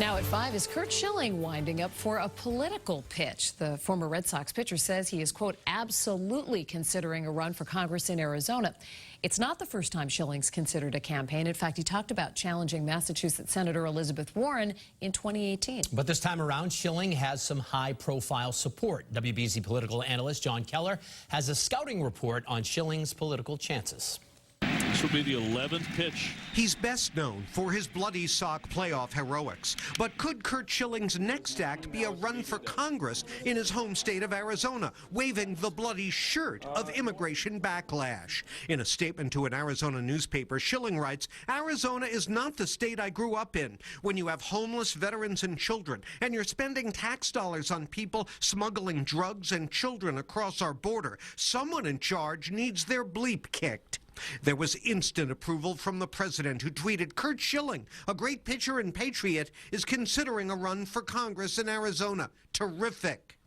Now at 5, is Curt Schilling winding up for a political pitch? The former Red Sox pitcher says he is, quote, absolutely considering a run for Congress in Arizona. It's not the first time Schilling's considered a campaign. In fact, he talked about challenging Massachusetts Senator Elizabeth Warren in 2018. But this time around, Schilling has some high-profile support. WBZ political analyst John Keller has a scouting report on Schilling's political chances. This will be the 11th pitch. He's best known for his bloody sock playoff heroics. But could Curt Schilling's next act be a run for Congress in his home state of Arizona, waving the bloody shirt of immigration backlash? In a statement to an Arizona newspaper, Schilling writes, "Arizona is not the state I grew up in. When you have homeless veterans and children, and you're spending tax dollars on people smuggling drugs and children across our border, someone in charge needs their bleep kicked." There was instant approval from the president, who tweeted, "Curt Schilling, a great pitcher and patriot, is considering a run for Congress in Arizona. Terrific."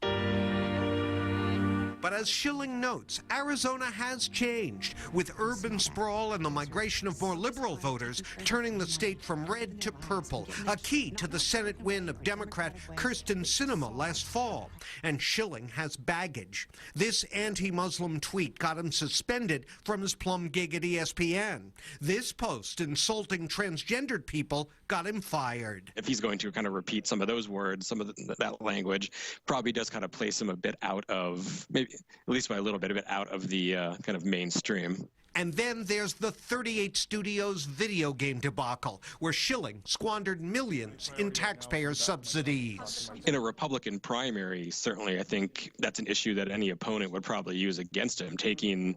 But as Schilling notes, Arizona has changed, with urban sprawl and the migration of more liberal voters turning the state from red to purple, a key to the Senate win of Democrat Kyrsten Sinema last fall. And Schilling has baggage. This anti-Muslim tweet got him suspended from his plum gig at ESPN. This post insulting transgendered people got him fired. If he's going to kind of repeat some of those words, some of that language, probably does kind of place him a bit out of, maybe at least by a little bit of it, out of the kind of mainstream. And then there's the 38 Studios video game debacle, where Schilling squandered millions in taxpayer subsidies. In a Republican primary, certainly, I think that's an issue that any opponent would probably use against him, taking,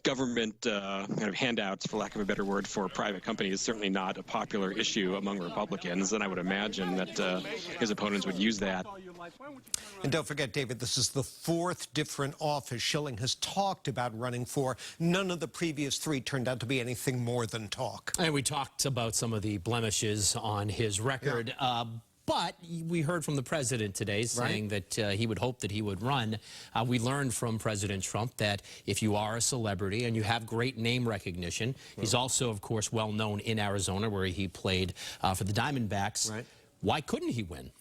government kind of handouts, for lack of a better word, for private companies is certainly not a popular issue among Republicans, and I would imagine that his opponents would use that. And don't forget, David, this is the 4th different office Schilling has talked about running for. None of the previous 3 turned out to be anything more than talk. And we talked about some of the blemishes on his record. Yeah. But we heard from the president today saying that he would hope that he would run. We learned from President Trump that if you are a celebrity and you have great name recognition, he's also, of course, well known in Arizona, where he played for the Diamondbacks. Why couldn't he win?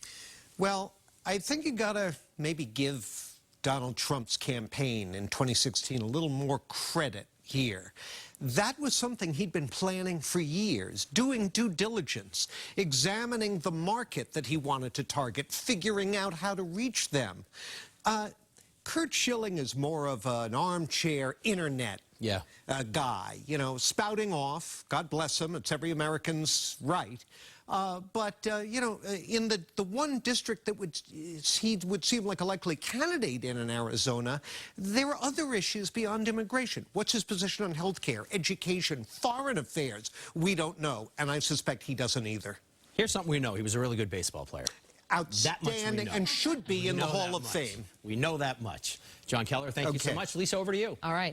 Well, I think you got to maybe give Donald Trump's campaign in 2016 a little more credit here. That was something he'd been planning for years, doing due diligence, examining the market that he wanted to target, figuring out how to reach them. Curt Schilling is more of an armchair internet guy, spouting off. God bless him, it's every American's right. But in the one district that he would seem like a likely candidate in Arizona, there are other issues beyond immigration. What's his position on health care, education, foreign affairs? We don't know, and I suspect he doesn't either. Here's something we know. He was a really good baseball player. Outstanding, and should be in the Hall of Fame. We know that much. John Keller, thank you so much. Lisa, over to you. All right.